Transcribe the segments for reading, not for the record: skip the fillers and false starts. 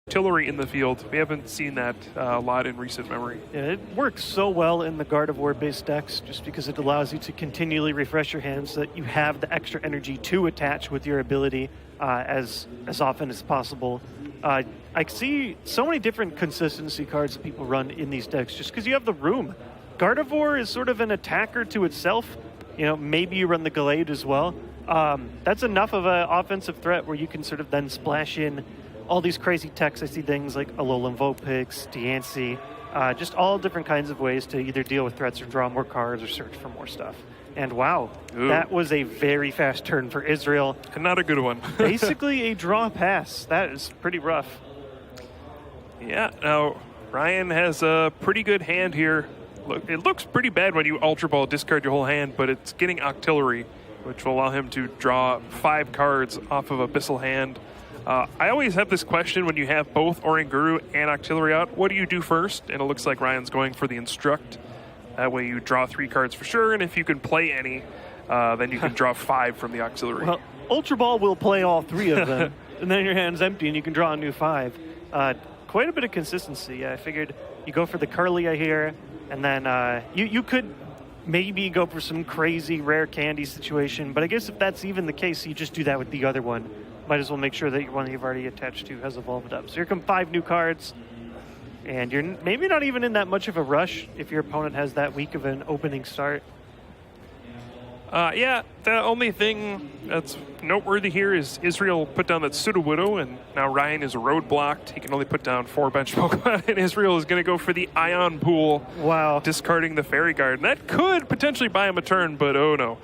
artillery in the field. We haven't seen that a lot in recent memory. Yeah, it works so well in the Gardevoir-based decks just because it allows you to continually refresh your hands so that you have the extra energy to attach with your ability as often as possible. I see so many different consistency cards that people run in these decks just because you have the room. Gardevoir is sort of an attacker to itself. You know, maybe you run the Gallade as well. That's enough of an offensive threat where you can sort of then splash in all these crazy techs. I see things like Alolan Vulpix, Diancie, just all different kinds of ways to either deal with threats or draw more cards or search for more stuff. And wow, that was a very fast turn for Israel. Not a good one. Basically a draw pass. That is pretty rough. Yeah, now Ryan has a pretty good hand here. Look, it looks pretty bad when you Ultra Ball discard your whole hand, but it's getting Octillery, which will allow him to draw 5 cards off of Abyssal Hand. I always have this question when you have both Oranguru and Octillery out, what do you do first? And it looks like Ryan's going for the Instruct. That way you draw 3 cards for sure, and if you can play any, then you can draw 5 from the Auxiliary. Well, Ultra Ball will play all 3 of them, and then your hand's empty and you can draw a new 5. Quite a bit of consistency. I figured you go for the Kirlia here, and then you could maybe go for some crazy rare candy situation, but I guess if that's even the case, you just do that with the other one. Might as well make sure that your one you've already attached to has evolved up. So here come 5 new cards, and you're maybe not even in that much of a rush if your opponent has that weak of an opening start. Yeah, the only thing that's noteworthy here is Israel put down that Sudowoodo, and now Ryan is roadblocked. He can only put down 4 bench Pokemon, and Israel is going to go for the Ion Pool. Wow. Discarding the Fairy Guard. And that could potentially buy him a turn, but oh no.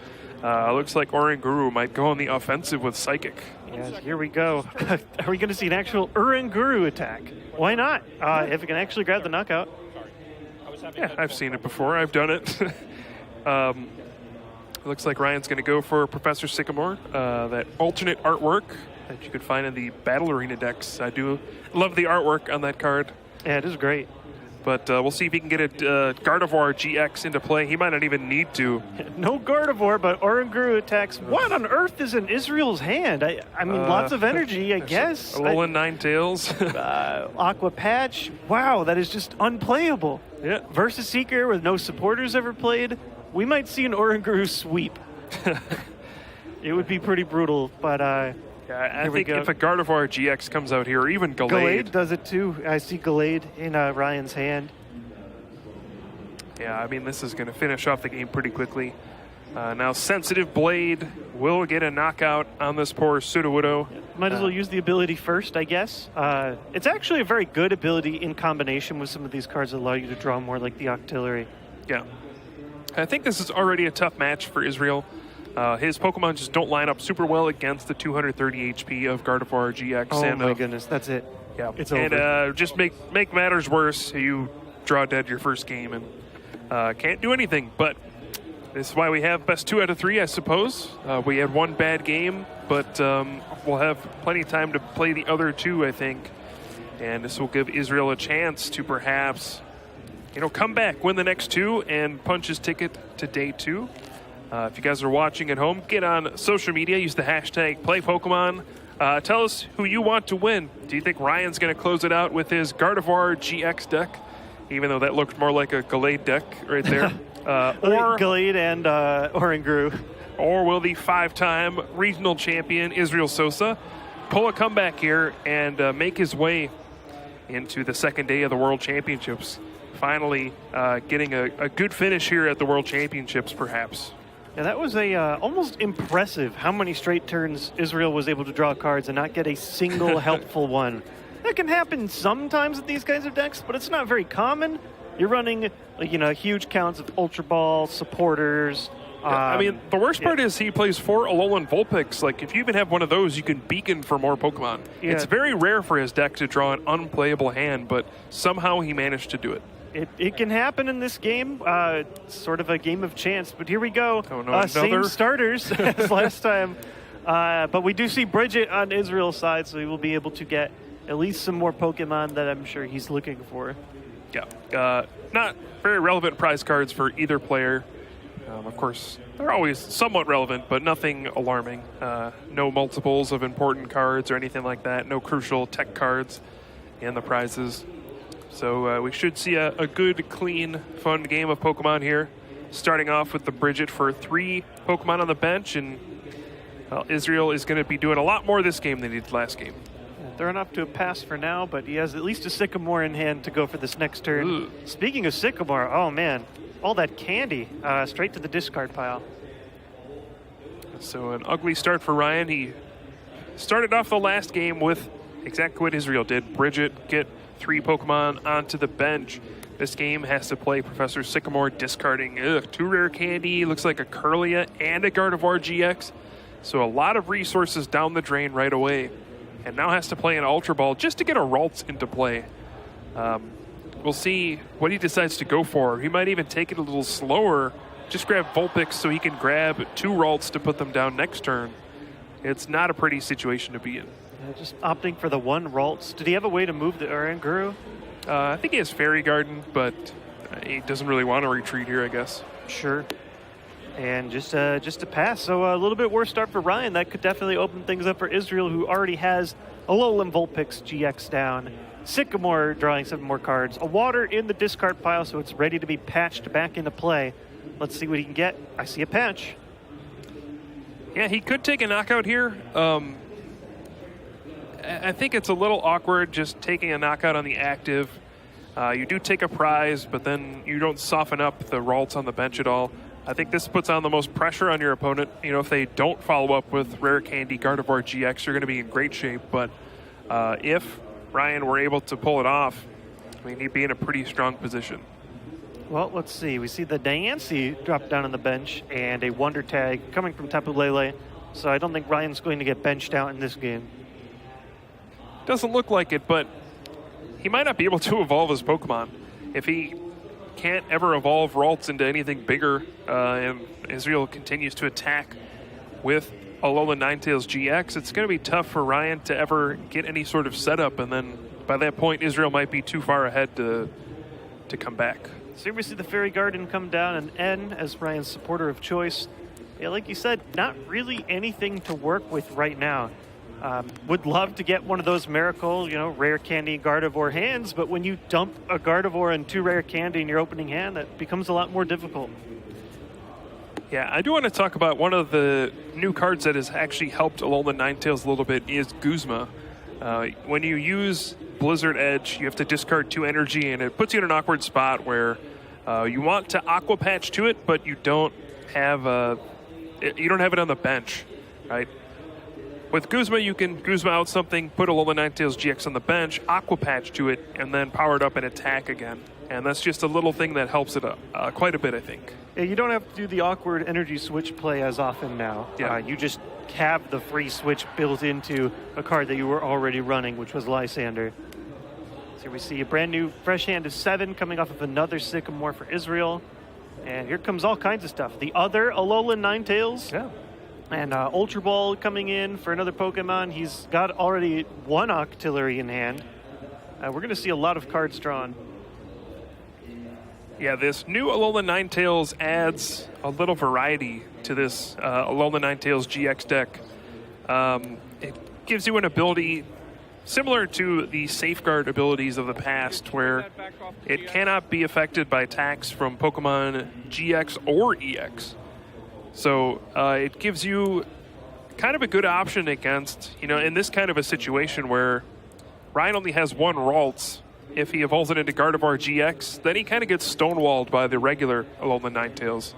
Looks like Oranguru might go on the offensive with Psychic. Yes, here we go. Are we going to see an actual Oranguru attack? Why not? If it can actually grab the knockout. Yeah, I've seen it before. I've done it. Looks like Ryan's going to go for Professor Sycamore, that alternate artwork that you could find in the Battle Arena decks. I do love the artwork on that card. Yeah, it is great. But we'll see if he can get a Gardevoir GX into play. He might not even need to. No Gardevoir, but Oranguru attacks. What on earth is in Israel's hand? I mean, lots of energy, I guess. Alolan Ninetales. Aqua Patch. Wow, that is just unplayable. Yeah. Versus Seeker with no supporters ever played. We might see an Oranguru sweep. It would be pretty brutal, but yeah, I think if a Gardevoir GX comes out here, or even Gallade does it too. I see Gallade in Ryan's hand. Yeah, I mean, this is going to finish off the game pretty quickly. Now, Sensitive Blade will get a knockout on this poor Sudowoodo. Might as well use the ability first, I guess. It's actually a very good ability in combination with some of these cards that allow you to draw more like the Octillery. Yeah. I think this is already a tough match for Israel. His Pokemon just don't line up super well against the 230 HP of Gardevoir GX. Oh my goodness, that's it. Yeah, it's over. And just make matters worse, you draw dead your first game and can't do anything. But this is why we have best 2 out of 3, I suppose. We had 1 bad game, but we'll have plenty of time to play the other 2, I think. And this will give Israel a chance to perhaps, come back, win the next 2, and punch his ticket to day 2. If you guys are watching at home, get on social media, use the hashtag #PlayPokemon. Tell us who you want to win. Do you think Ryan's going to close it out with his Gardevoir GX deck, even though that looked more like a Gallade deck right there? Or Gallade and Oranguru. Or will the 5-time regional champion Israel Sosa pull a comeback here and make his way into the second day of the World Championships? Finally getting a good finish here at the World Championships, perhaps. Yeah, that was almost impressive how many straight turns Israel was able to draw cards and not get a single helpful one. That can happen sometimes with these kinds of decks, but it's not very common. You're running, huge counts of Ultra Ball, supporters. I mean, the worst part is he plays 4 Alolan Vulpix. Like, if you even have one of those, you can beacon for more Pokemon. Yeah. It's very rare for his deck to draw an unplayable hand, but somehow he managed to do it. It can happen in this game. It's sort of a game of chance, but here we go. Oh, no, same starters as last time. But we do see Bridget on Israel's side, so he will be able to get at least some more Pokemon that I'm sure he's looking for. Yeah. Not very relevant prize cards for either player. Of course, they're always somewhat relevant, but nothing alarming. No multiples of important cards or anything like that. No crucial tech cards. and the prizes. So we should see a good, clean, fun game of Pokemon here. Starting off with the Bridget for 3 Pokemon on the bench, and Israel is going to be doing a lot more this game than he did last game. Throwing up to a pass for now, but he has at least a Sycamore in hand to go for this next turn. Ooh. Speaking of Sycamore, oh man, all that candy straight to the discard pile. So an ugly start for Ryan. He started off the last game with exactly what Israel did. Bridget get 3 Pokemon onto the bench. This game has to play Professor Sycamore, discarding 2 rare candy, looks like a Curlia and a Gardevoir GX. So a lot of resources down the drain right away. And now has to play an Ultra Ball just to get a Ralts into play. We'll see what he decides to go for. He might even take it a little slower, just grab Vulpix so he can grab 2 Ralts to put them down next turn. It's not a pretty situation to be in. Just opting for the 1 Ralts. Did he have a way to move the Oranguru? I think he has Fairy Garden, but he doesn't really want to retreat here, I guess. Sure. And just a pass. So a little bit worse start for Ryan. That could definitely open things up for Israel, who already has Alolan Vulpix GX down. Sycamore drawing 7 more cards. A Water in the discard pile, so it's ready to be patched back into play. Let's see what he can get. I see a patch. Yeah, he could take a knockout here. I think it's a little awkward just taking a knockout on the active. You do take a prize, but then you don't soften up the Ralts on the bench at all. I think this puts on the most pressure on your opponent. You know, if they don't follow up with Rare Candy Gardevoir GX, you're going to be in great shape. But if Ryan were able to pull it off, I mean, he'd be in a pretty strong position. Well, let's see. We see the Diancie drop down on the bench and a Wonder Tag coming from Tapu Lele. So I don't think Ryan's going to get benched out in this game. Doesn't look like it, but he might not be able to evolve his Pokemon. If he can't ever evolve Ralts into anything bigger, and Israel continues to attack with Alolan Ninetales GX, it's going to be tough for Ryan to ever get any sort of setup, and then by that point, Israel might be too far ahead to come back. So here we see the Fairy Garden come down and N as Ryan's supporter of choice. Yeah, like you said, not really anything to work with right now. Would love to get one of those miracle, rare candy Gardevoir hands, but when you dump a Gardevoir and 2 rare candy in your opening hand, that becomes a lot more difficult. Yeah, I do want to talk about one of the new cards that has actually helped Alolan Ninetales a little bit is Guzma. When you use Blizzard Edge, you have to discard 2 energy, and it puts you in an awkward spot where you want to Aqua Patch to it, but you don't have it on the bench, right? With Guzma, you can Guzma out something, put Alolan Ninetales GX on the bench, Aqua Patch to it, and then power it up and attack again. And that's just a little thing that helps it quite a bit, I think. Yeah, you don't have to do the awkward energy switch play as often now. Yeah. You just have the free switch built into a card that you were already running, which was Lysander. So here we see a brand new fresh hand of 7 coming off of another Sycamore for Israel. And here comes all kinds of stuff. The other Alolan Ninetales. Yeah. And Ultra Ball coming in for another Pokemon. He's got already 1 Octillery in hand. We're going to see a lot of cards drawn. Yeah, this new Alolan Ninetales adds a little variety to this Alolan Ninetales GX deck. It gives you an ability similar to the Safeguard abilities of the past, where it cannot be affected by attacks from Pokemon GX or EX. So it gives you kind of a good option against, in this kind of a situation where Ryan only has 1 Ralts. If he evolves it into Gardevoir GX, then he kind of gets stonewalled by the regular Alolan Ninetales.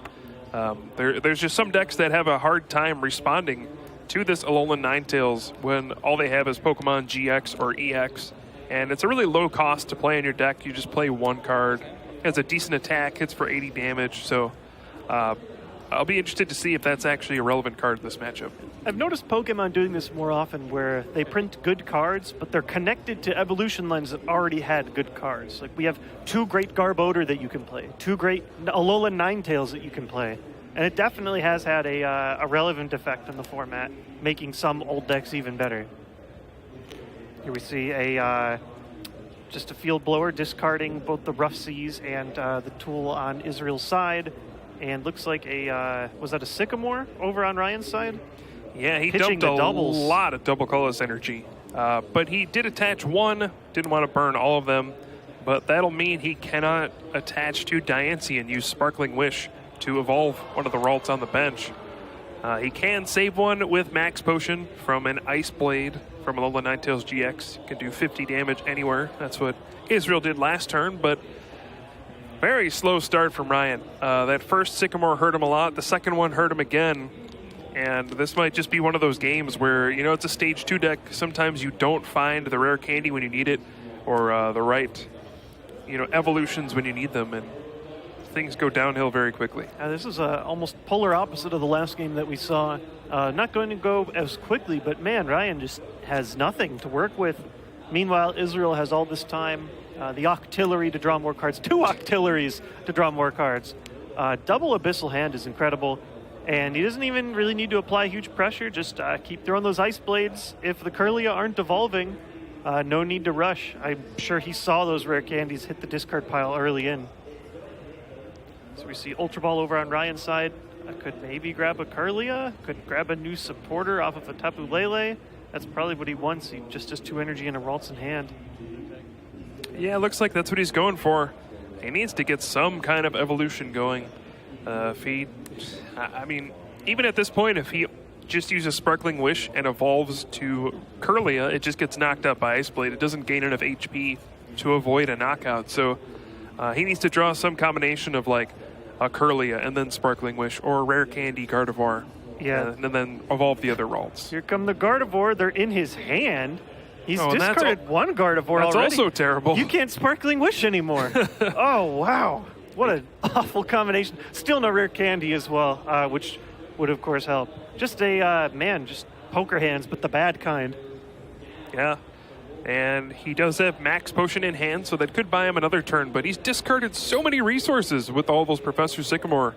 There's just some decks that have a hard time responding to this Alolan Ninetales when all they have is Pokemon GX or EX. And it's a really low cost to play in your deck. You just play 1 card. It has a decent attack, hits for 80 damage. So I'll be interested to see if that's actually a relevant card in this matchup. I've noticed Pokemon doing this more often where they print good cards, but they're connected to evolution lines that already had good cards. Like we have 2 great Garbodor that you can play, 2 great Alolan Ninetales that you can play. And it definitely has had a relevant effect on the format, making some old decks even better. Here we see just a Field Blower discarding both the Rough Seas and the tool on Israel's side. And looks like was that a Sycamore over on Ryan's side? Yeah, he Pitching dumped the a doubles. lot of double colorless energy. But he did attach one, didn't want to burn all of them, but that'll mean he cannot attach to Diancie and use Sparkling Wish to evolve one of the Ralts on the bench. He can save one with Max Potion from an Ice Blade from Alola Ninetales GX. Can do 50 damage anywhere. That's what Israel did last turn, but very slow start from Ryan. That first Sycamore hurt him a lot. The second one hurt him again. And this might just be one of those games where, you know, it's a stage 2 deck. Sometimes you don't find the rare candy when you need it, or the right, you know, evolutions when you need them, and things go downhill very quickly. This is almost polar opposite of the last game that we saw. Not going to go as quickly, but man, Ryan just has nothing to work with. Meanwhile, Israel has all this time, the Octillery to draw more cards, 2 Octilleries to draw more cards. Double Abyssal Hand is incredible. And he doesn't even really need to apply huge pressure. Just keep throwing those Ice Blades. If the Curlia aren't evolving, no need to rush. I'm sure he saw those rare candies hit the discard pile early in. So we see Ultra Ball over on Ryan's side. Could maybe grab a Curlia. Could grab a new supporter off of a Tapu Lele. That's probably what he wants. He just has 2 energy and a Ralts in hand. Yeah, it looks like that's what he's going for. He needs to get some kind of evolution going. I mean, even at this point, if he just uses Sparkling Wish and evolves to Curlia, it just gets knocked out by Ice Blade. It doesn't gain enough HP to avoid a knockout. So he needs to draw some combination of like a Curlia and then Sparkling Wish, or a Rare Candy Gardevoir. Yeah. And then evolve the other Ralts. Here come the Gardevoir. They're in his hand. He's Oh, and that's discarded one Gardevoir That's already. also terrible. You can't Sparkling Wish anymore. Oh, wow. What an awful combination. Still no rare candy as well, which would, of course, help. Just just poker hands, but the bad kind. Yeah. And he does have Max Potion in hand, so that could buy him another turn, but he's discarded so many resources with all those Professor Sycamore.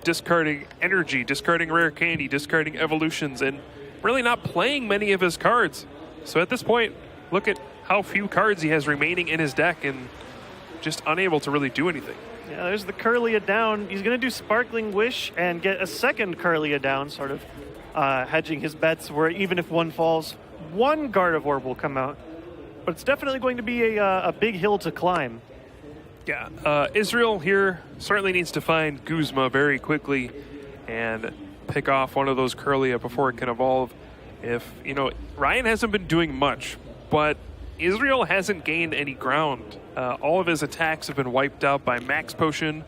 Discarding energy, discarding rare candy, discarding evolutions, and really not playing many of his cards. So at this point, look at how few cards he has remaining in his deck, and just unable to really do anything. Yeah, there's the Curlia down. He's going to do Sparkling Wish and get a second Curlia down, sort of hedging his bets where even if one falls, one Gardevoir will come out. But it's definitely going to be a big hill to climb. Yeah, Israel here certainly needs to find Guzma very quickly and pick off one of those Curlia before it can evolve. If, you know, Ryan hasn't been doing much, but Israel hasn't gained any ground. All of his attacks have been wiped out by Max Potion.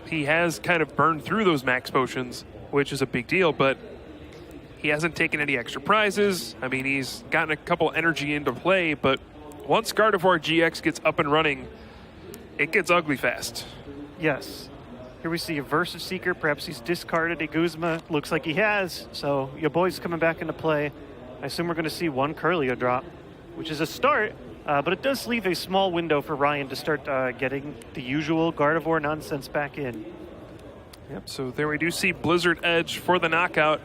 He has kind of burned through those Max Potions, which is a big deal, but he hasn't taken any extra prizes. I mean, he's gotten a couple energy into play, but once Gardevoir GX gets up and running, it gets ugly fast. Yes. Here we see a Versus Seeker. Perhaps he's discarded a Guzma. Looks like he has. So your boy's coming back into play. I assume we're going to see one Curlia drop, which is a start, but it does leave a small window for Ryan to start getting the usual Gardevoir nonsense back in. Yep, so there we do see Blizzard Edge for the knockout.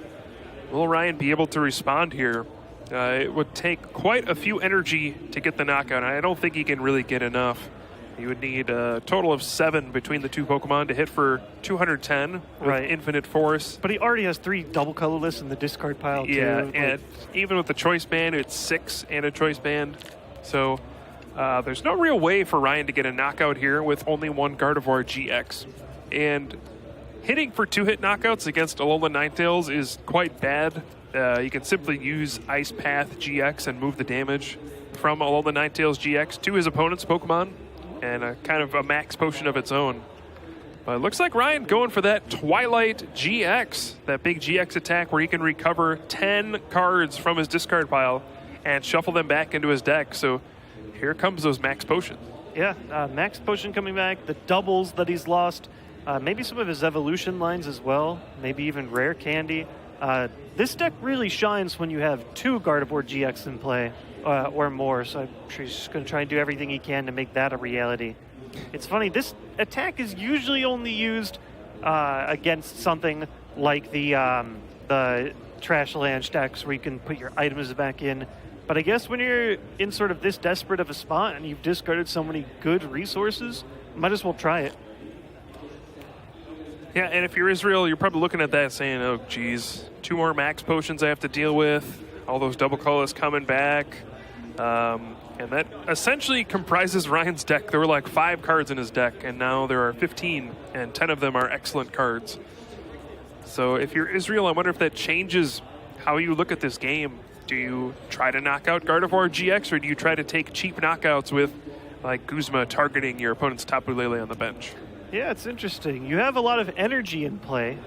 Will Ryan be able to respond here? It would take quite a few energy to get the knockout, and I don't think he can really get enough. You would need a total of 7 between the two Pokemon to hit for 210 with Infinite Force. But he already has 3 double colorless in the discard pile, yeah, too. And even with the Choice Band, it's 6 and a Choice Band. So there's no real way for Ryan to get a knockout here with only one Gardevoir GX. And hitting for 2-hit knockouts against Alola Ninetales is quite bad. You can simply use Ice Path GX and move the damage from Alola Ninetales GX to his opponent's Pokemon, and a kind of a Max Potion of its own. But it looks like Ryan going for that Twilight GX, that big GX attack where he can recover 10 cards from his discard pile and shuffle them back into his deck. So here comes those Max Potions. Yeah, Max Potion coming back, the doubles that he's lost, maybe some of his evolution lines as well, maybe even Rare Candy. This deck really shines when you have 2 Gardevoir GX in play. Or more, so I'm sure he's just going to try and do everything he can to make that a reality. It's funny, this attack is usually only used against something like the Trash Lanch decks where you can put your items back in. But I guess when you're in sort of this desperate of a spot and you've discarded so many good resources, might as well try it. Yeah, and if you're Israel, you're probably looking at that saying, oh, geez, 2 more Max Potions I have to deal with. all those double colors coming back. And that essentially comprises Ryan's deck. There were like 5 cards in his deck, and now there are 15, and 10 of them are excellent cards. So if you're Israel, I wonder if that changes how you look at this game. Do you try to knock out Gardevoir GX, or do you try to take cheap knockouts with like Guzma targeting your opponent's Tapu Lele on the bench? Yeah, it's interesting. You have a lot of energy in play.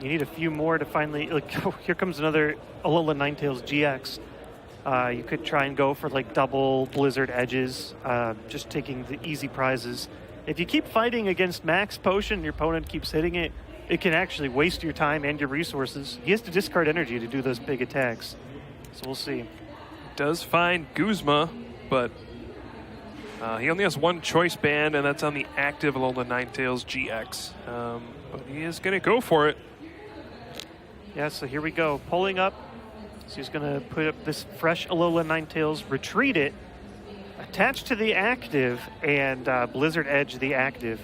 You need a few more to finally, like, oh, here comes another Alola Ninetales GX. You could try and go for like double Blizzard Edges, just taking the easy prizes. If you keep fighting against Max Potion and your opponent keeps hitting it, it can actually waste your time and your resources. He has to discard energy to do those big attacks. So we'll see. Does find Guzma, but he only has 1 choice band, and that's on the active Alola Ninetales GX. But he is going to go for it. Yeah, so here we go. Pulling up. So he's going to put up this fresh Alola Ninetales, retreat it, attach to the active, and Blizzard Edge the active.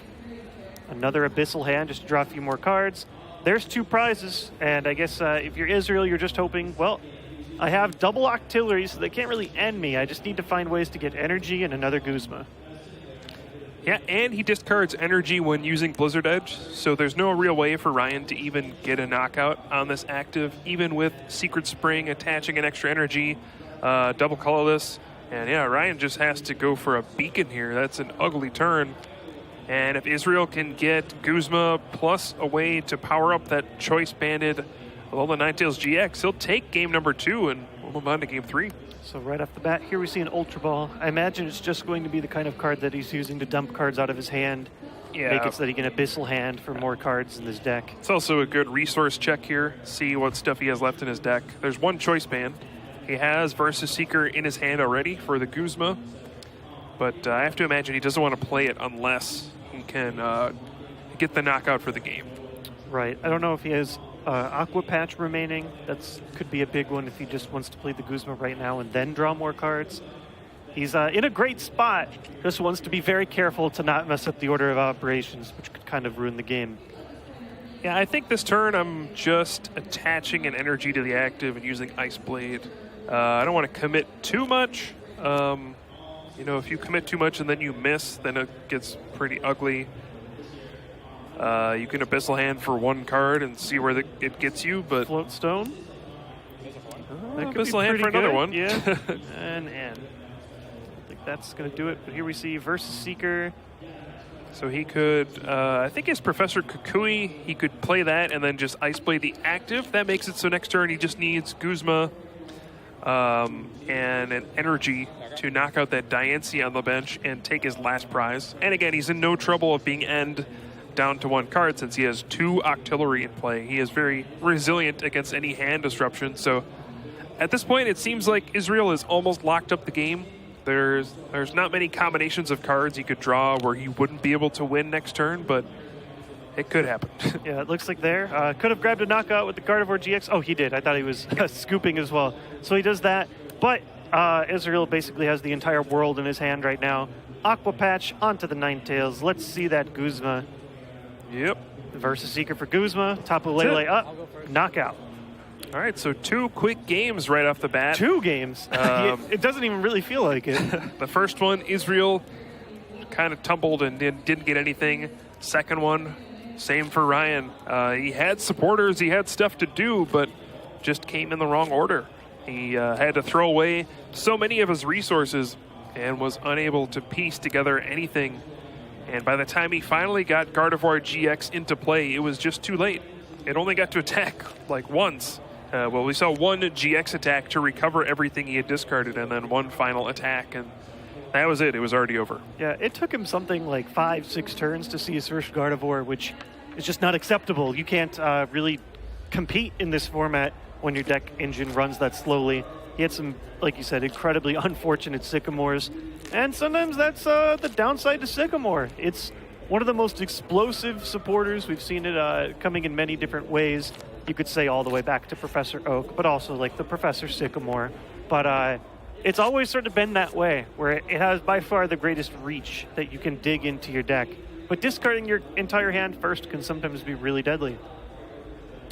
Another Abyssal Hand, just to draw a few more cards. There's 2 prizes, and I guess if you're Israel, you're just hoping, well, I have double Octillery, so they can't really end me. I just need to find ways to get energy and another Guzma. Yeah, and he discards energy when using Blizzard Edge, so there's no real way for Ryan to even get a knockout on this active, even with Secret Spring attaching an extra energy, double colorless. And yeah, Ryan just has to go for a beacon here. That's an ugly turn. And if Israel can get Guzma plus a way to power up that choice-banded Alola Ninetales GX, he'll take game number 2, and we'll move on to game 3. So right off the bat, here we see an Ultra Ball. I imagine it's just going to be the kind of card that he's using to dump cards out of his hand. Yeah. Make it so that he can Abyssal Hand for more cards in his deck. It's also a good resource check here. See what stuff he has left in his deck. There's 1 choice band. He has Versus Seeker in his hand already for the Guzma. But I have to imagine he doesn't want to play it unless he can get the knockout for the game. Right. I don't know if he has Aqua Patch remaining. That's could be a big one if he just wants to play the Guzma right now and then draw more cards. He's in a great spot. Just wants to be very careful to not mess up the order of operations, which could kind of ruin the game. Yeah, I think this turn I'm just attaching an energy to the active and using Ice Blade. I don't want to commit too much. You know, if you commit too much and then you miss, then it gets pretty ugly. You can Abyssal Hand for 1 card and see where it gets you, but... Float Stone? That could Abyssal Hand for another one. Yeah, and I think that's going to do it. But here we see Versus Seeker. So he could, I think his Professor Kukui, he could play that and then just Ice Blade the active. That makes it so next turn he just needs Guzma and an energy to knock out that Diancie on the bench and take his last prize. And again, he's in no trouble of being end down to 1 card since he has 2 Octillery in play. He is very resilient against any hand disruption. So at this point, it seems like Israel has almost locked up the game. There's not many combinations of cards he could draw where he wouldn't be able to win next turn, but it could happen. Yeah, it looks like there. Could have grabbed a knockout with the Gardevoir GX. Oh, he did. I thought he was scooping as well. So he does that. But Israel basically has the entire world in his hand right now. Aqua Patch onto the Ninetales. Let's see that Guzma. Yep. Versus Seeker for Guzma. Tapu Lele up. Knockout. All right, so 2 quick games right off the bat. 2 games? It doesn't even really feel like it. The first one, Israel kind of tumbled and didn't get anything. Second one, same for Ryan. He had supporters, he had stuff to do, but just came in the wrong order. He had to throw away so many of his resources and was unable to piece together anything. And by the time he finally got Gardevoir GX into play, it was just too late. It only got to attack like once. Well, we saw 1 GX attack to recover everything he had discarded, and then 1 final attack, and that was it. It was already over. Yeah, it took him something like 5-6 turns to see his first Gardevoir, which is just not acceptable. You can't really compete in this format when your deck engine runs that slowly. He had some, like you said, incredibly unfortunate Sycamores, and sometimes that's the downside to Sycamore. It's one of the most explosive supporters. We've seen it coming in many different ways. You could say all the way back to Professor Oak, but also like the Professor Sycamore. But it's always sort of been that way, where it has by far the greatest reach that you can dig into your deck. But discarding your entire hand first can sometimes be really deadly.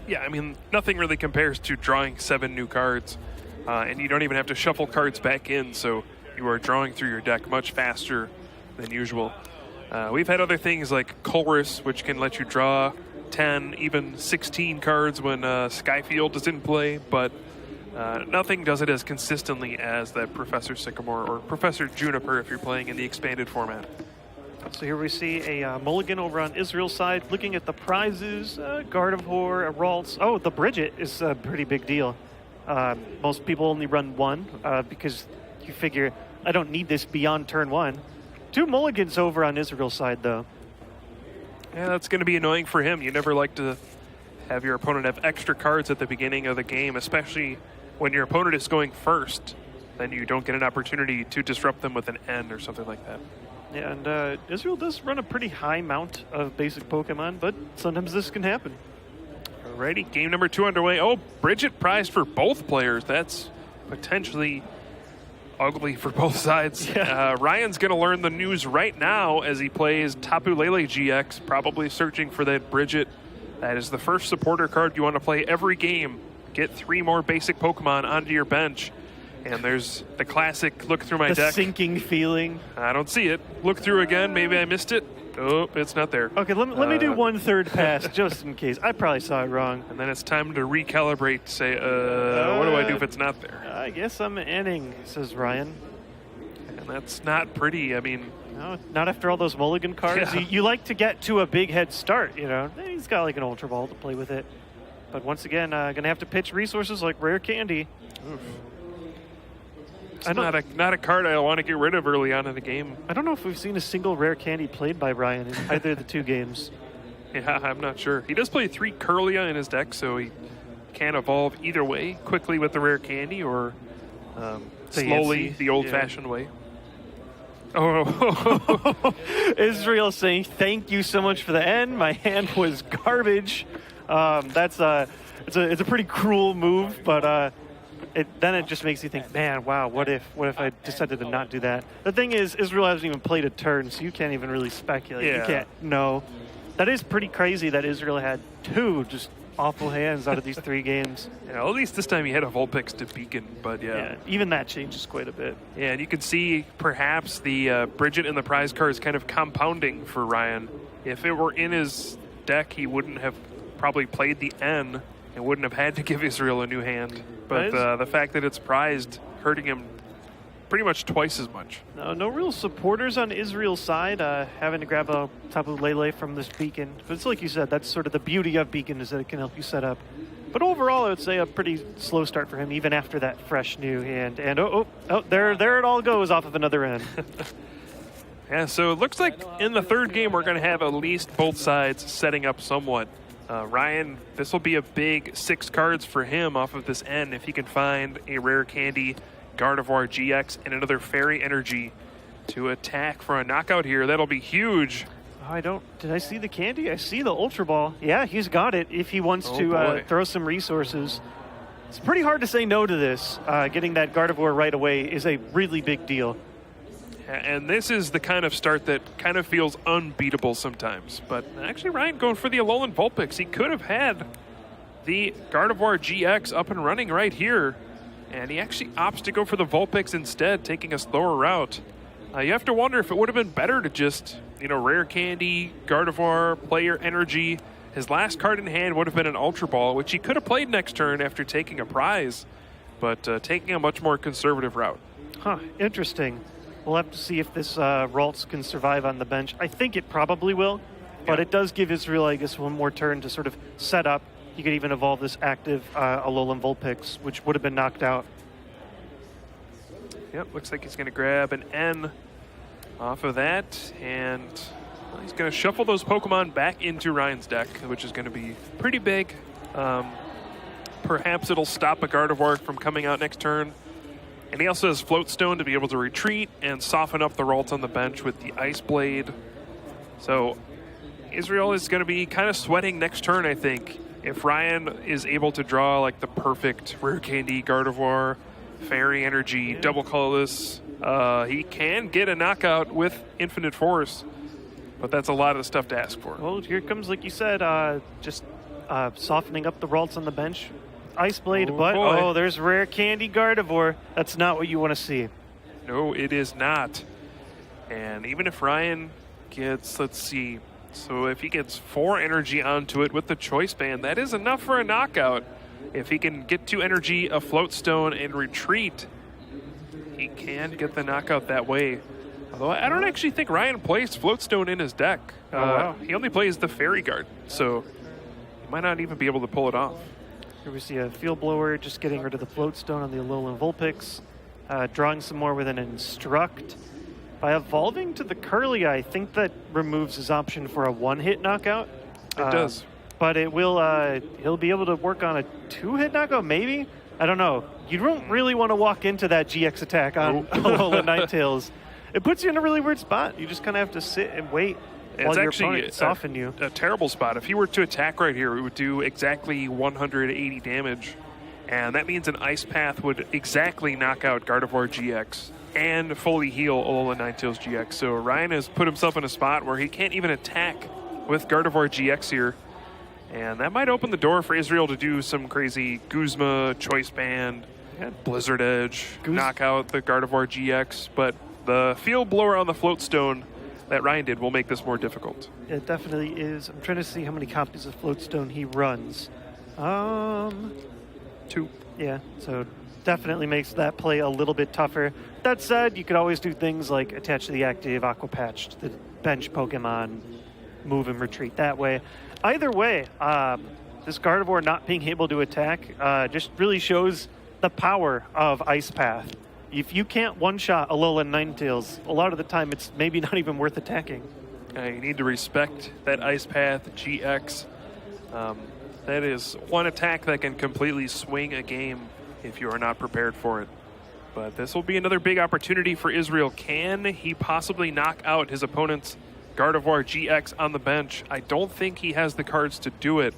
Yeah, I mean, nothing really compares to drawing 7 new cards. and you don't even have to shuffle cards back in, so you are drawing through your deck much faster than usual. We've had other things like Chorus, which can let you draw 10, even 16 cards when Skyfield is in play, but nothing does it as consistently as that Professor Sycamore or Professor Juniper if you're playing in the expanded format. So here we see a mulligan over on Israel's side. Looking at the prizes, Gardevoir, a Ralts. Oh, the Bridget is a pretty big deal. Most people only run one because you figure, I don't need this beyond turn one. 2 mulligans over on Israel's side, though. Yeah, that's going to be annoying for him. You never like to have your opponent have extra cards at the beginning of the game, especially when your opponent is going first. Then you don't get an opportunity to disrupt them with an N or something like that. Yeah, and Israel does run a pretty high amount of basic Pokemon, but sometimes this can happen. Alrighty, game number 2 underway. Oh, Bridget prized for both players. That's potentially ugly for both sides. Yeah. Ryan's going to learn the news right now as he plays Tapu Lele GX, probably searching for that Bridget. That is the first supporter card you want to play every game. Get 3 more basic Pokemon onto your bench. And there's the classic look through my deck. The sinking feeling. I don't see it. Look through again. Maybe I missed it. Oh, it's not there. Okay, let me do 1/3 pass just in case. I probably saw it wrong. And then it's time to recalibrate. Say, what do I do if it's not there? I guess I'm inning, says Ryan. And that's not pretty. I mean, no, not after all those mulligan cards. Yeah. You like to get to a big head start, you know. He's got like an Ultra Ball to play with it. But once again, gonna have to pitch resources like Rare Candy. Oof. It's not a card I want to get rid of early on in the game. I don't know if we've seen a single Rare Candy played by Ryan in either of the 2 games. Yeah, I'm not sure. He does play 3 Curlia in his deck, so he can evolve either way, quickly with the Rare Candy or slowly the old-fashioned way. Oh, Israel saying, thank you so much for the end. My hand was garbage. It's a pretty cruel move, but then it just makes you think, man, wow, what if I decided to not do that? The thing is, Israel hasn't even played a turn, so you can't even really speculate. Yeah. You can't know. That is pretty crazy that Israel had 2 just awful hands out of these 3 games. Yeah, at least this time he had a Vulpix to Beacon, but yeah. Even that changes quite a bit. Yeah, and you can see perhaps the Bridget and the prize cards kind of compounding for Ryan. If it were in his deck, he wouldn't have probably played the N and wouldn't have had to give Israel a new hand. But the fact that it's prized, hurting him pretty much twice as much. No real supporters on Israel's side, having to grab a Tapu Lele from this Beacon. But it's like you said, that's sort of the beauty of Beacon, is that it can help you set up. But overall, I would say a pretty slow start for him, even after that fresh new hand. And there it all goes off of another end. Yeah, so it looks like in the 3rd game, we're going to have at least both sides setting up somewhat. Ryan, this will be a big 6 cards for him off of this N if he can find a Rare Candy, Gardevoir GX, and another Fairy Energy to attack for a knockout here. That'll be huge. Did I see the candy? I see the Ultra Ball. Yeah, he's got it if he wants to throw some resources. It's pretty hard to say no to this. Getting that Gardevoir right away is a really big deal. And this is the kind of start that kind of feels unbeatable sometimes. But actually, Ryan going for the Alolan Vulpix. He could have had the Gardevoir GX up and running right here. And he actually opts to go for the Vulpix instead, taking a slower route. You have to wonder if it would have been better to just, Rare Candy, Gardevoir, Player Energy. His last card in hand would have been an Ultra Ball, which he could have played next turn after taking a prize, but taking a much more conservative route. Huh, interesting. We'll have to see if this Ralts can survive on the bench. I think it probably will, but it does give Israel, I guess, one more turn to sort of set up. You could even evolve this active Alolan Vulpix, which would have been knocked out. Yep, looks like he's going to grab an N off of that, and he's going to shuffle those Pokemon back into Ryan's deck, which is going to be pretty big. Perhaps it'll stop a Gardevoir from coming out next turn. And he also has Float Stone to be able to retreat and soften up the Ralts on the bench with the Ice Blade. So Israel is going to be kind of sweating next turn, I think. If Ryan is able to draw like the perfect Rare Candy, Gardevoir, Fairy Energy, double colorless, he can get a knockout with Infinite Force. But that's a lot of stuff to ask for. Well, here comes, like you said, just softening up the Ralts on the bench. Ice Blade, Oh, but boy. there's Rare Candy Gardevoir. That's not what you want to see. No, it is not. And even if Ryan gets, let's see, so if he gets 4 energy onto it with the Choice Band, that is enough for a knockout. If he can get 2 energy, a Float Stone, and retreat, he can get the knockout that way. Although I don't actually think Ryan plays Float Stone in his deck. Wow. He only plays the Fairy Guard, so he might not even be able to pull it off. Here we see a Field Blower just getting rid of the Float Stone on the Alolan Vulpix, drawing some more with an Instruct. By evolving to the Curly, I think that removes his option for a 1-hit knockout. It does. But it will. He'll be able to work on a 2-hit knockout, maybe. I don't know. You don't really want to walk into that GX attack on Alolan Ninetales. It puts you in a really weird spot. You just kind of have to sit and wait while It's your actually opponent soften you. a terrible spot. If he were to attack right here, it would do exactly 180 damage. And that means an Ice Path would exactly knock out Gardevoir GX and fully heal Alolan Ninetales GX. So Ryan has put himself in a spot where he can't even attack with Gardevoir GX here. And that might open the door for Israel to do some crazy Guzma, Choice Band, Blizzard Edge, knock out the Gardevoir GX. But the Field Blower on the Float Stone that Ryan did will make this more difficult. It definitely is. I'm trying to see how many copies of Floatstone he runs. 2. Yeah, so definitely makes that play a little bit tougher. That said, you could always do things like attach to the active Aqua Patch to the bench Pokemon, move and retreat that way. Either way, this Gardevoir not being able to attack just really shows the power of Ice Path. If you can't one-shot Alolan Ninetales, a lot of the time it's maybe not even worth attacking. You need to respect that Ice Path GX. That is one attack that can completely swing a game if you are not prepared for it. But this will be another big opportunity for Israel. Can he possibly knock out his opponent's Gardevoir GX on the bench? I don't think he has the cards to do it.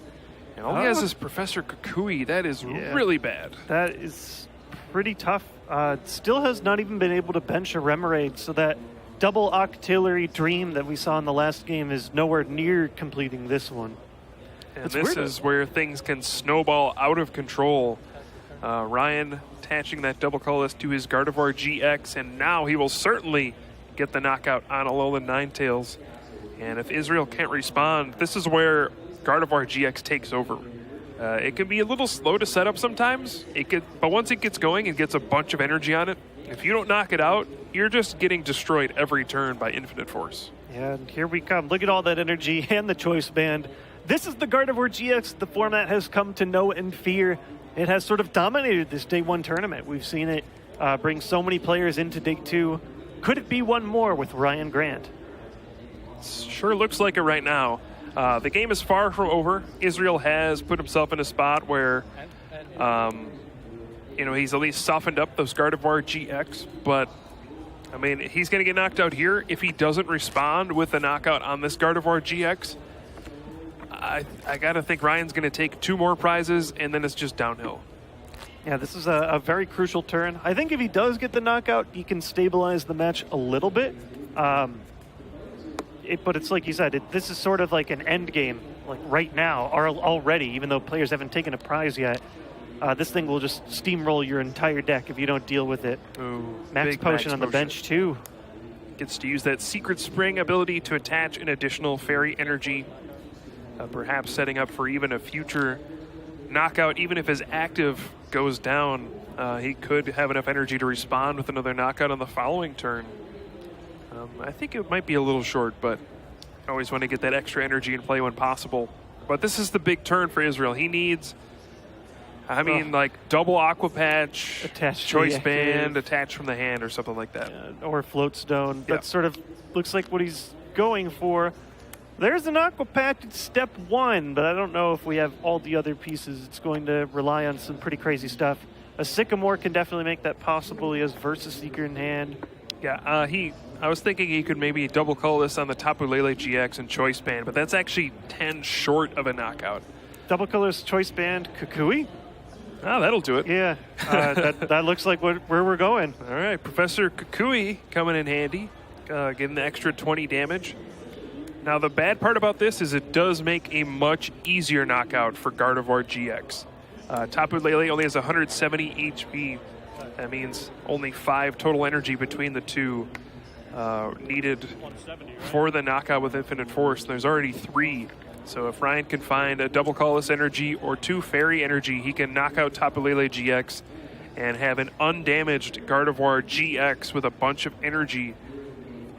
And all he has is Professor Kukui. That is really bad. That is pretty tough. Still has not even been able to bench a Remoraid, so that double Octillery Dream that we saw in the last game is nowhere near completing this one. And this is where things can snowball out of control. Ryan attaching that double colorless to his Gardevoir GX, and now he will certainly get the knockout on Alolan Ninetales. And if Israel can't respond, this is where Gardevoir GX takes over. It can be a little slow to set up sometimes, but once it gets going and gets a bunch of energy on it, if you don't knock it out, you're just getting destroyed every turn by Infinite Force. Yeah, and here we come. Look at all that energy and the Choice Band. This is the Gardevoir GX the format has come to know and fear. It has sort of dominated this Day 1 tournament. We've seen it bring so many players into Day 2. Could it be one more with Ryan Grant? Sure looks like it right now. The game is far from over. Israel has put himself in a spot where, he's at least softened up those Gardevoir GX. But, I mean, he's going to get knocked out here. If he doesn't respond with the knockout on this Gardevoir GX, I got to think Ryan's going to take 2 more prizes, and then it's just downhill. Yeah, this is a very crucial turn. I think if he does get the knockout, he can stabilize the match a little bit. But it's like you said, this is sort of like an end game, like right now, or already, even though players haven't taken a prize yet. This thing will just steamroll your entire deck if you don't deal with it. Ooh, Max Potion on the bench, too. Gets to use that Secret Spring ability to attach an additional Fairy Energy, perhaps setting up for even a future knockout. Even if his active goes down, he could have enough energy to respond with another knockout on the following turn. I think it might be a little short, but I always want to get that extra energy in play when possible. But this is the big turn for Israel. He needs, like double Aqua Patch, attached Choice Band, attached from the hand or something like that. Or Float Stone. That sort of looks like what he's going for. There's an Aqua Patch at step 1, but I don't know if we have all the other pieces. It's going to rely on some pretty crazy stuff. A Sycamore can definitely make that possible. He has Versus Seeker in hand. Yeah, I was thinking he could maybe double colorless on the Tapu Lele GX and Choice Band, but that's actually 10 short of a knockout. Double colorless Choice Band, Kukui? Oh, that'll do it. Yeah, that looks like where we're going. All right, Professor Kukui coming in handy, getting the extra 20 damage. Now, the bad part about this is it does make a much easier knockout for Gardevoir GX. Tapu Lele only has 170 HP. That means only 5 total energy between the two needed for the knockout with Infinite Force. There's already 3. So if Ryan can find a double colorless energy or 2 fairy energy, he can knock out Tapu Lele GX and have an undamaged Gardevoir GX with a bunch of energy.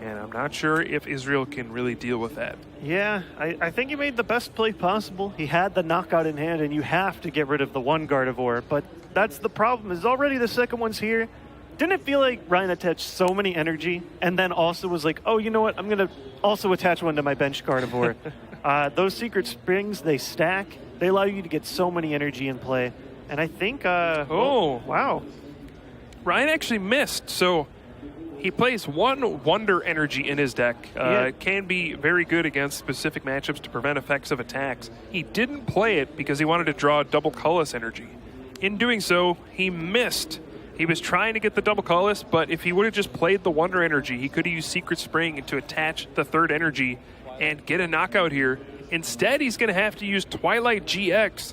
And I'm not sure if Israel can really deal with that. Yeah, I think he made the best play possible. He had the knockout in hand, and you have to get rid of the one Gardevoir. But that's the problem, is already the second one's here. Didn't it feel like Ryan attached so many energy and then also was like, oh, you know what? I'm going to also attach one to my bench Gardevoir. Those Secret Springs, they stack. They allow you to get so many energy in play. And I think, wow. Ryan actually missed. So he plays 1 Wonder Energy in his deck. It can be very good against specific matchups to prevent effects of attacks. He didn't play it because he wanted to draw double colorless energy. In doing so, he missed. He was trying to get the double colorless, but if he would have just played the Wonder Energy, he could have used Secret Spring to attach the 3rd energy and get a knockout here. Instead, he's going to have to use Twilight GX,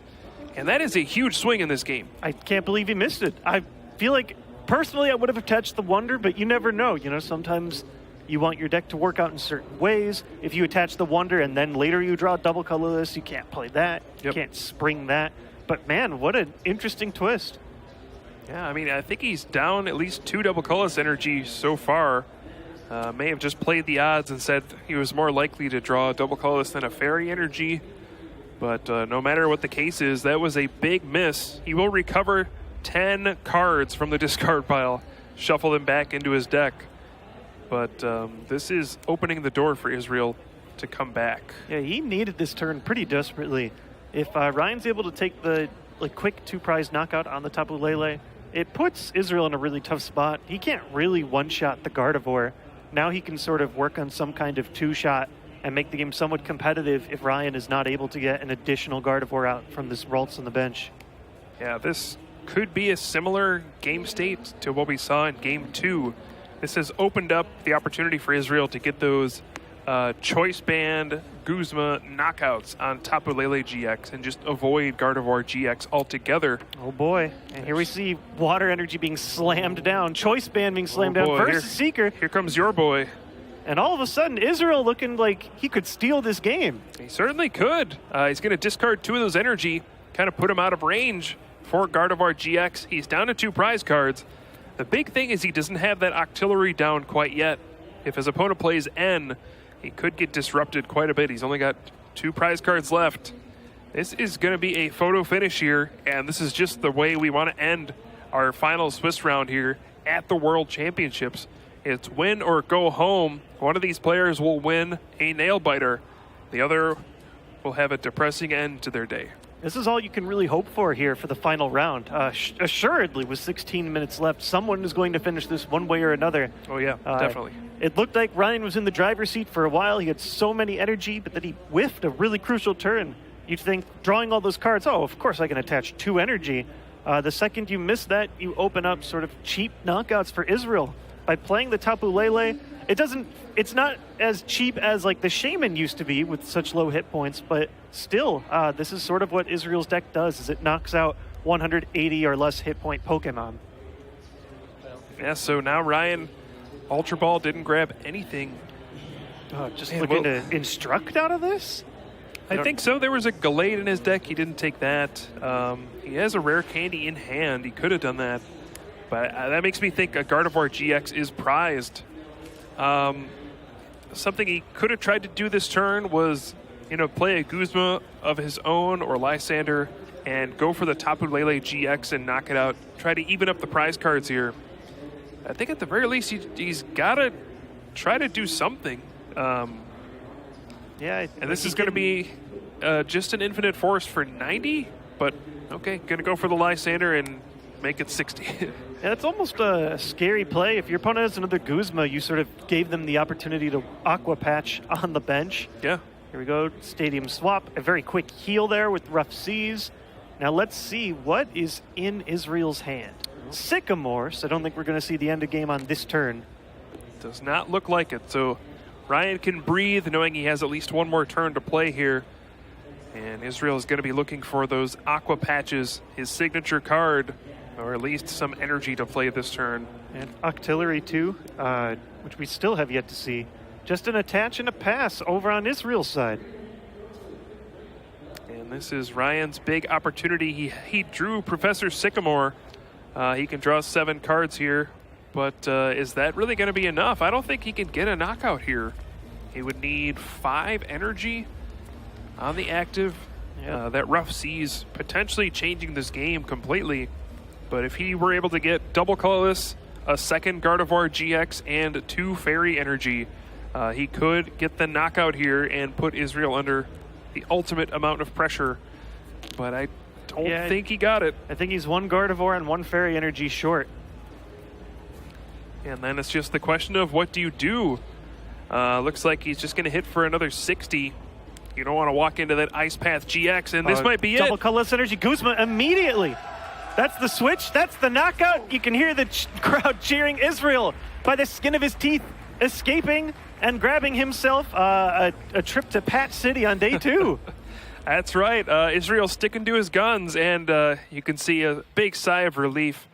and that is a huge swing in this game. I can't believe he missed it. I feel like, personally, I would have attached the Wonder, but you never know. You know, sometimes you want your deck to work out in certain ways. If you attach the Wonder and then later you draw double colorless, you can't play that. You can't spring that. But man, what an interesting twist. Yeah, I mean, I think he's down at least 2 double colorless energy so far. May have just played the odds and said he was more likely to draw a double colorless than a fairy energy. But no matter what the case is, that was a big miss. He will recover 10 cards from the discard pile, shuffle them back into his deck. But this is opening the door for Israel to come back. Yeah, he needed this turn pretty desperately. If Ryan's able to take the quick 2-prize knockout on the Tapu Lele, it puts Israel in a really tough spot. He can't really one-shot the Gardevoir. Now he can sort of work on some kind of 2-shot and make the game somewhat competitive if Ryan is not able to get an additional Gardevoir out from this Ralts on the bench. Yeah, this could be a similar game state to what we saw in Game 2. This has opened up the opportunity for Israel to get those Choice Band Guzma knockouts on Tapu Lele GX and just avoid Gardevoir GX altogether. Oh boy, and here we see Water Energy being slammed down, Choice Band being slammed down versus Seeker. Here comes your boy. And all of a sudden, Israel looking like he could steal this game. He certainly could. He's going to discard 2 of those energy, kind of put him out of range for Gardevoir GX. He's down to 2 prize cards. The big thing is he doesn't have that Octillery down quite yet. If his opponent plays N, he could get disrupted quite a bit. He's only got 2 prize cards left. This is going to be a photo finish here, and this is just the way we want to end our final Swiss round here at the World Championships. It's win or go home. One of these players will win a nail biter. The other will have a depressing end to their day. This is all you can really hope for here for the final round. Assuredly, with 16 minutes left, someone is going to finish this one way or another. Oh, yeah, definitely. It looked like Ryan was in the driver's seat for a while. He had so many energy, but then he whiffed a really crucial turn. You'd think, drawing all those cards, oh, of course I can attach 2 energy. The second you miss that, you open up sort of cheap knockouts for Israel. By playing the Tapu Lele, it's not as cheap as like the Shaman used to be with such low hit points, but still, this is sort of what Israel's deck does, is it knocks out 180 or less hit point Pokemon. Yeah, so now Ryan, Ultra Ball didn't grab anything. Looking to instruct out of this? I think so. There was a Gallade in his deck. He didn't take that. He has a rare candy in hand. He could have done that. But that makes me think a Gardevoir GX is prized. Something he could have tried to do this turn was, play a Guzma of his own or Lysander and go for the Tapu Lele GX and knock it out. Try to even up the prize cards here. I think at the very least he's got to try to do something. And this is going to be just an Infinite Force for 90, but okay, going to go for the Lysander and make it 60. Yeah, it's almost a scary play. If your opponent has another Guzma, you sort of gave them the opportunity to Aqua Patch on the bench. Yeah. Here we go, Stadium Swap. A very quick heal there with Rough Seas. Now let's see what is in Israel's hand. Sycamore, so I don't think we're going to see the end of game on this turn. Does not look like it. So Ryan can breathe knowing he has at least one more turn to play here. And Israel is going to be looking for those aqua patches, his signature card, or at least some energy to play this turn. And Octillery too, which we still have yet to see. Just an attach and a pass over on Israel's side. And this is Ryan's big opportunity. He drew Professor Sycamore. He can draw 7 cards here, but is that really going to be enough? I don't think he can get a knockout here. He would need 5 energy on the active. That Rough Seas potentially changing this game completely. But if he were able to get double colorless, a second Gardevoir GX, and 2 fairy energy, he could get the knockout here and put Israel under the ultimate amount of pressure. But I don't think he got it. I think he's 1 Gardevoir and 1 fairy energy short. And then it's just the question of what do you do? Looks like he's just going to hit for another 60. You don't want to walk into that Ice Path GX, and this might be it. Double colorless energy, Guzma immediately. That's the switch. That's the knockout. You can hear the crowd cheering Israel by the skin of his teeth, escaping and grabbing himself a trip to Pat City on day 2. That's right. Israel sticking to his guns, and you can see a big sigh of relief